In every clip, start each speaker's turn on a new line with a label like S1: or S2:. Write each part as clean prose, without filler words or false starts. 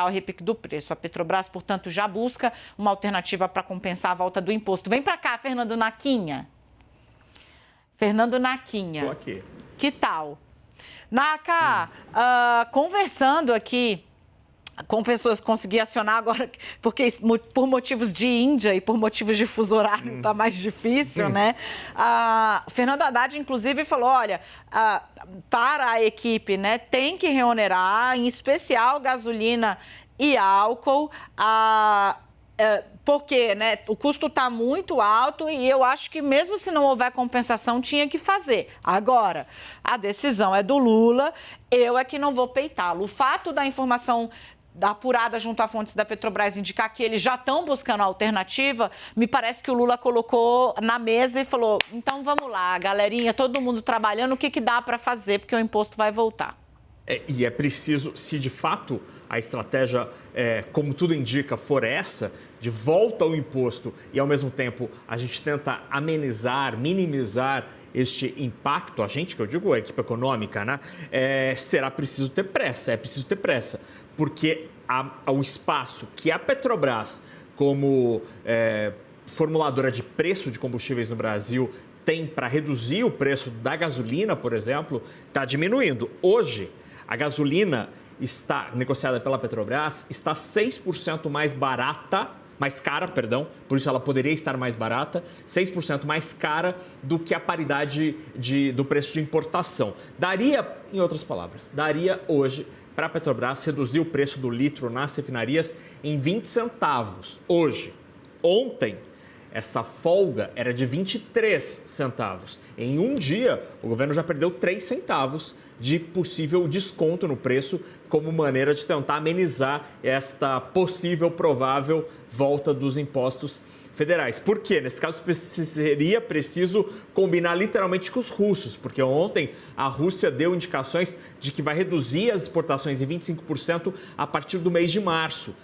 S1: ao repique do preço. A Petrobras, portanto, já busca uma alternativa para compensar a volta do imposto. Vem para cá, Fernando Naquinha. Fernando Naquinha.
S2: Estou aqui.
S1: Que tal? Naca, conversando aqui com pessoas que consegui acionar agora, porque por motivos de Índia e por motivos de fuso horário está mais difícil, né? Fernando Haddad, inclusive, falou, olha, para a equipe, né, tem que reonerar, em especial gasolina e álcool, porque, né, o custo está muito alto e eu acho que mesmo se não houver compensação, tinha que fazer. Agora, a decisão é do Lula, eu é que não vou peitá-lo. O fato da informação apurada junto a fontes da Petrobras indicar que eles já estão buscando a alternativa, me parece que o Lula colocou na mesa e falou, então vamos lá, galerinha, todo mundo trabalhando, o que dá para fazer, porque o imposto vai voltar.
S2: E é preciso, se de fato a estratégia, como tudo indica, for essa, de volta ao imposto e, ao mesmo tempo, a gente tenta amenizar, minimizar este impacto, a gente, que eu digo, a equipe econômica, né? Será preciso ter pressa, porque o espaço que a Petrobras, como formuladora de preço de combustíveis no Brasil, tem para reduzir o preço da gasolina, por exemplo, está diminuindo. Hoje, a gasolina negociada pela Petrobras está 6% mais cara, por isso ela poderia estar mais barata, 6% mais cara do que a paridade do preço de importação. Daria, em outras palavras, hoje para a Petrobras reduzir o preço do litro nas refinarias em 20 centavos. Hoje, ontem, essa folga era de 23 centavos. Em um dia, o governo já perdeu 3 centavos de possível desconto no preço como maneira de tentar amenizar esta possível, provável volta dos impostos federais. Por quê? Nesse caso, seria preciso combinar literalmente com os russos, porque ontem a Rússia deu indicações de que vai reduzir as exportações em 25% a partir do mês de março,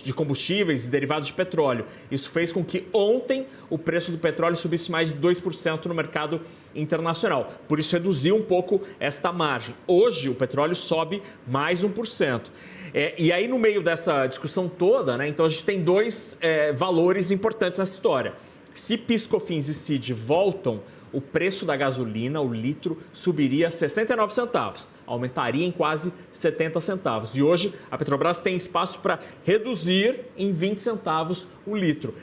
S2: de combustíveis e derivados de petróleo. Isso fez com que ontem o preço do petróleo subisse mais de 2% no mercado internacional. Por isso, reduziu um pouco esta margem. Hoje, o petróleo sobe mais 1%. E aí, no meio dessa discussão toda, né, então a gente tem dois valores importantes nessa história. Se PIS, COFINS e CID voltam, o preço da gasolina, o litro, subiria 69 centavos, aumentaria em quase 70 centavos. E hoje a Petrobras tem espaço para reduzir em 20 centavos o litro.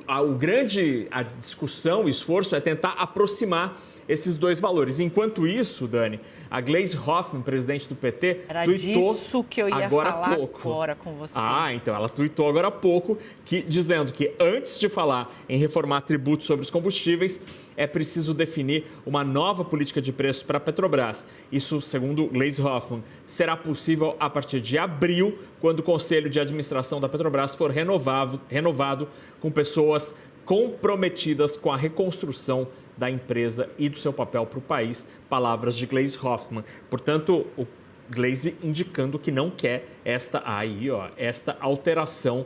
S2: A discussão, o esforço é tentar aproximar esses dois valores. Enquanto isso, Dani, a Gleisi Hoffmann, presidente do PT, tuitou
S1: disso que eu ia
S2: agora
S1: falar
S2: há pouco.
S1: Agora com você.
S2: Então ela tuitou agora há pouco, dizendo que antes de falar em reformar tributos sobre os combustíveis, é preciso definir uma nova política de preços para a Petrobras. Isso, segundo Gleisi Hoffmann, será possível a partir de abril, quando o Conselho de Administração da Petrobras for renovado com pessoas comprometidas com a reconstrução da empresa e do seu papel para o país, palavras de Gleisi Hoffmann. Portanto, o Gleisi indicando que não quer esta alteração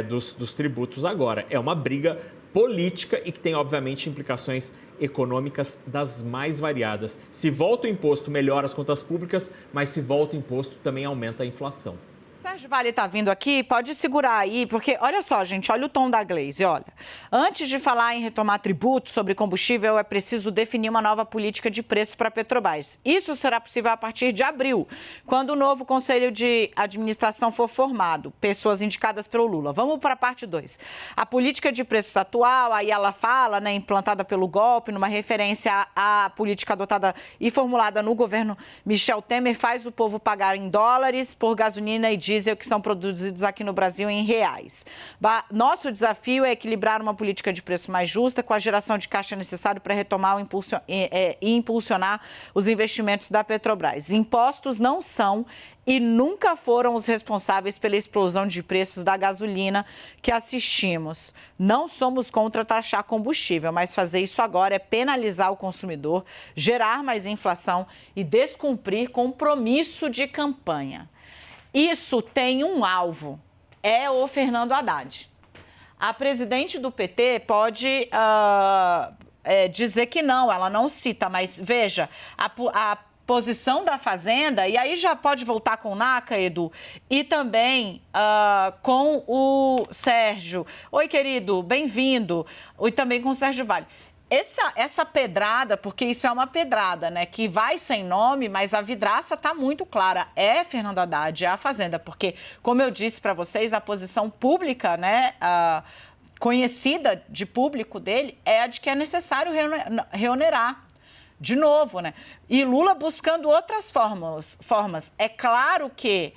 S2: dos tributos agora. É uma briga política e que tem, obviamente, implicações econômicas das mais variadas. Se volta o imposto, melhora as contas públicas, mas se volta o imposto, também aumenta a inflação.
S1: Sérgio Vale está vindo aqui, pode segurar aí, porque olha só, gente, olha o tom da Gleisi, olha. Antes de falar em retomar tributos sobre combustível, é preciso definir uma nova política de preço para a Petrobras. Isso será possível a partir de abril, quando o novo Conselho de Administração for formado, pessoas indicadas pelo Lula. Vamos para a parte 2. A política de preços atual, aí ela fala, né, implantada pelo golpe, numa referência à política adotada e formulada no governo Michel Temer, faz o povo pagar em dólares por gasolina e diesel que são produzidos aqui no Brasil em reais. Nosso desafio é equilibrar uma política de preço mais justa com a geração de caixa necessária para retomar e impulsionar os investimentos da Petrobras. Impostos não são e nunca foram os responsáveis pela explosão de preços da gasolina que assistimos. Não somos contra taxar combustível, mas fazer isso agora é penalizar o consumidor, gerar mais inflação e descumprir compromisso de campanha. Isso tem um alvo, é o Fernando Haddad. A presidente do PT pode dizer que não, ela não cita, mas veja, a posição da Fazenda, e aí já pode voltar com o Naka, Edu, e também com o Sérgio. Oi, querido, bem-vindo. E também com o Sérgio Vale. Essa pedrada, porque isso é uma pedrada, né, que vai sem nome, mas a vidraça está muito clara. É Fernando Haddad, é a Fazenda, porque, como eu disse para vocês, a posição pública, né, conhecida de público dele, é a de que é necessário reonerar. De novo, né? E Lula buscando outras formas. É claro que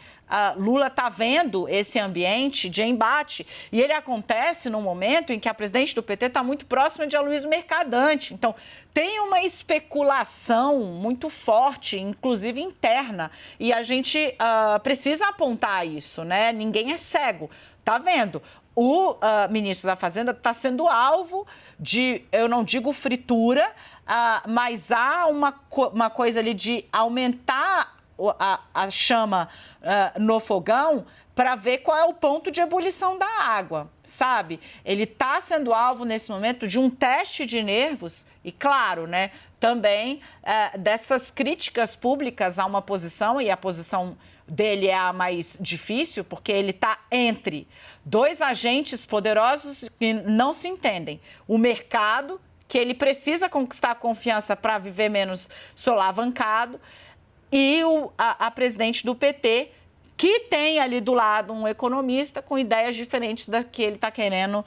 S1: Lula está vendo esse ambiente de embate e ele acontece no momento em que a presidente do PT está muito próxima de Aloysio Mercadante. Então, tem uma especulação muito forte, inclusive interna, e a gente precisa apontar isso, né? Ninguém é cego. Tá vendo? O ministro da Fazenda está sendo alvo de, eu não digo fritura, mas há uma coisa ali de aumentar a chama no fogão para ver qual é o ponto de ebulição da água, sabe? Ele está sendo alvo, nesse momento, de um teste de nervos e, claro, né, também dessas críticas públicas a uma posição, e a posição dele é a mais difícil, porque ele está entre dois agentes poderosos que não se entendem. O mercado, que ele precisa conquistar a confiança para viver menos solavancado, e a presidente do PT, que tem ali do lado um economista com ideias diferentes da que ele está querendo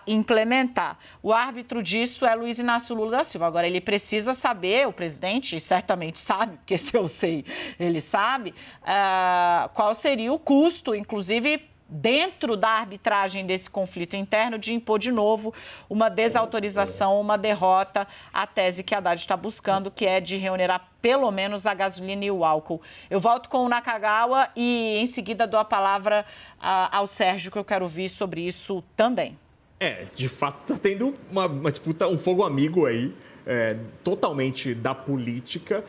S1: implementar. O árbitro disso é Luiz Inácio Lula da Silva. Agora, ele precisa saber, o presidente certamente sabe, porque se eu sei, ele sabe, qual seria o custo, inclusive, dentro da arbitragem desse conflito interno, de impor de novo uma desautorização, uma derrota à tese que a Haddad está buscando, que é de reonerar pelo menos a gasolina e o álcool. Eu volto com o Nakagawa e em seguida dou a palavra ao Sérgio, que eu quero ouvir sobre isso também.
S2: De fato está tendo uma disputa, um fogo amigo aí, totalmente da política,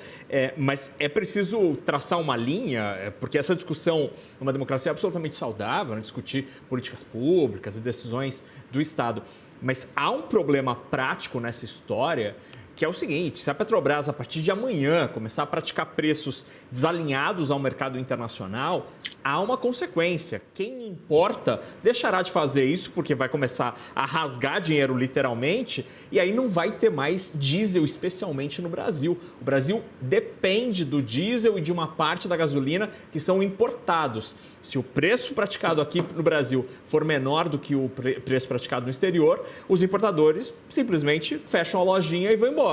S2: mas é preciso traçar uma linha, porque essa discussão numa democracia é absolutamente saudável, né? Discutir políticas públicas e decisões do Estado. Mas há um problema prático nessa história, que é o seguinte: se a Petrobras, a partir de amanhã, começar a praticar preços desalinhados ao mercado internacional, há uma consequência. Quem importa deixará de fazer isso, porque vai começar a rasgar dinheiro literalmente, e aí não vai ter mais diesel, especialmente no Brasil. O Brasil depende do diesel e de uma parte da gasolina que são importados. Se o preço praticado aqui no Brasil for menor do que o preço praticado no exterior, os importadores simplesmente fecham a lojinha e vão embora.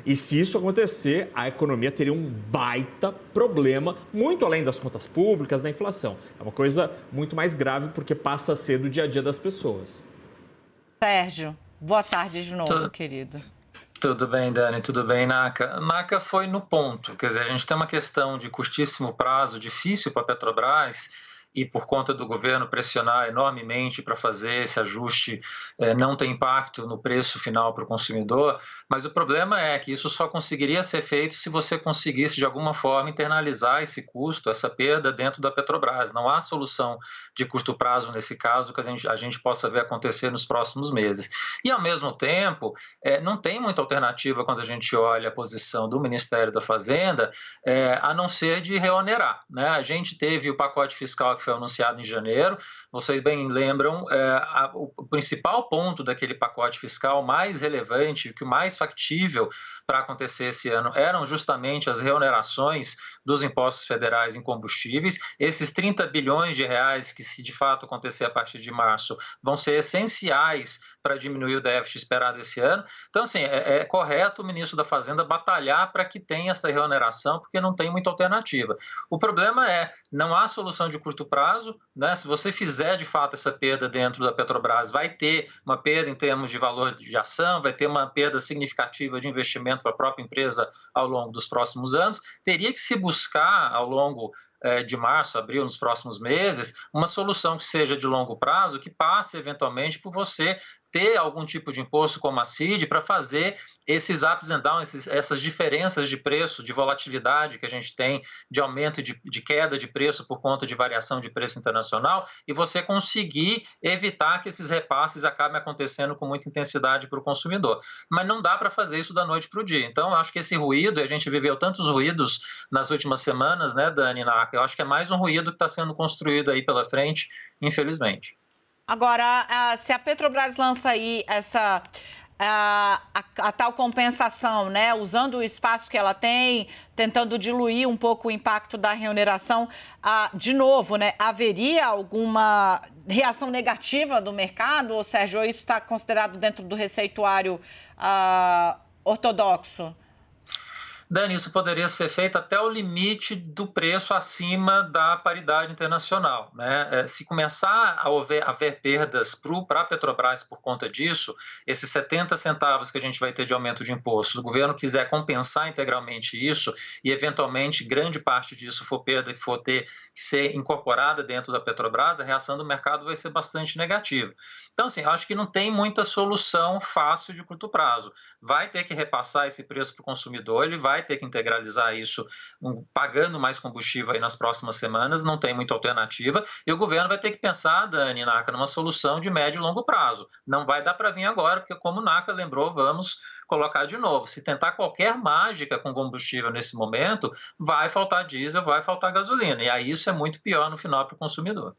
S2: E se isso acontecer, a economia teria um baita problema, muito além das contas públicas, da inflação. É uma coisa muito mais grave, porque passa a ser do dia a dia das pessoas.
S1: Sérgio, boa tarde de novo, querido.
S3: Tudo bem, Dani, tudo bem, Naka? Naka foi no ponto, quer dizer, a gente tem uma questão de curtíssimo prazo difícil para a Petrobras, e por conta do governo pressionar enormemente para fazer esse ajuste, não tem impacto no preço final para o consumidor, mas o problema é que isso só conseguiria ser feito se você conseguisse, de alguma forma, internalizar esse custo, essa perda dentro da Petrobras. Não há solução de curto prazo nesse caso que a gente possa ver acontecer nos próximos meses. E, ao mesmo tempo, não tem muita alternativa quando a gente olha a posição do Ministério da Fazenda, a não ser de reonerar, né? A gente teve o pacote fiscal que foi anunciado em janeiro. Vocês bem lembram, o principal ponto daquele pacote fiscal mais relevante, o que mais factível para acontecer esse ano, eram justamente as reonerações dos impostos federais em combustíveis. Esses 30 bilhões de reais que, se de fato acontecer a partir de março, vão ser essenciais para diminuir o déficit esperado esse ano. Então, assim, é correto o ministro da Fazenda batalhar para que tenha essa reoneração, porque não tem muita alternativa. O problema não há solução de curto prazo, né? Se você fizer, de fato, essa perda dentro da Petrobras, vai ter uma perda em termos de valor de ação, vai ter uma perda significativa de investimento para a própria empresa ao longo dos próximos anos. Teria que se buscar, ao longo de março, abril, nos próximos meses, uma solução que seja de longo prazo, que passe, eventualmente, por você ter algum tipo de imposto como a CID para fazer esses ups and downs, essas diferenças de preço, de volatilidade que a gente tem, de aumento e de queda de preço por conta de variação de preço internacional, e você conseguir evitar que esses repasses acabem acontecendo com muita intensidade para o consumidor. Mas não dá para fazer isso da noite para o dia. Então, eu acho que esse ruído, e a gente viveu tantos ruídos nas últimas semanas, né, Dani, Naka, eu acho que é mais um ruído que está sendo construído aí pela frente, infelizmente.
S1: Agora, se a Petrobras lança aí a tal compensação, né, usando o espaço que ela tem, tentando diluir um pouco o impacto da reoneração, de novo, né, haveria alguma reação negativa do mercado, ou Sérgio, isso está considerado dentro do receituário ortodoxo?
S3: Dani, isso poderia ser feito até o limite do preço acima da paridade internacional, né? Se começar a haver perdas para a Petrobras por conta disso, esses 70 centavos que a gente vai ter de aumento de imposto, se o governo quiser compensar integralmente isso e, eventualmente, grande parte disso for perda que for ter que ser incorporada dentro da Petrobras, a reação do mercado vai ser bastante negativa. Então, assim, acho que não tem muita solução fácil de curto prazo. Vai ter que repassar esse preço para o consumidor, ele vai ter que integralizar isso pagando mais combustível aí nas próximas semanas, não tem muita alternativa, e o governo vai ter que pensar, Dani, Naka, numa solução de médio e longo prazo. Não vai dar para vir agora, porque como o Naka lembrou, vamos colocar de novo, se tentar qualquer mágica com combustível nesse momento, vai faltar diesel, vai faltar gasolina, e aí isso é muito pior no final para o consumidor.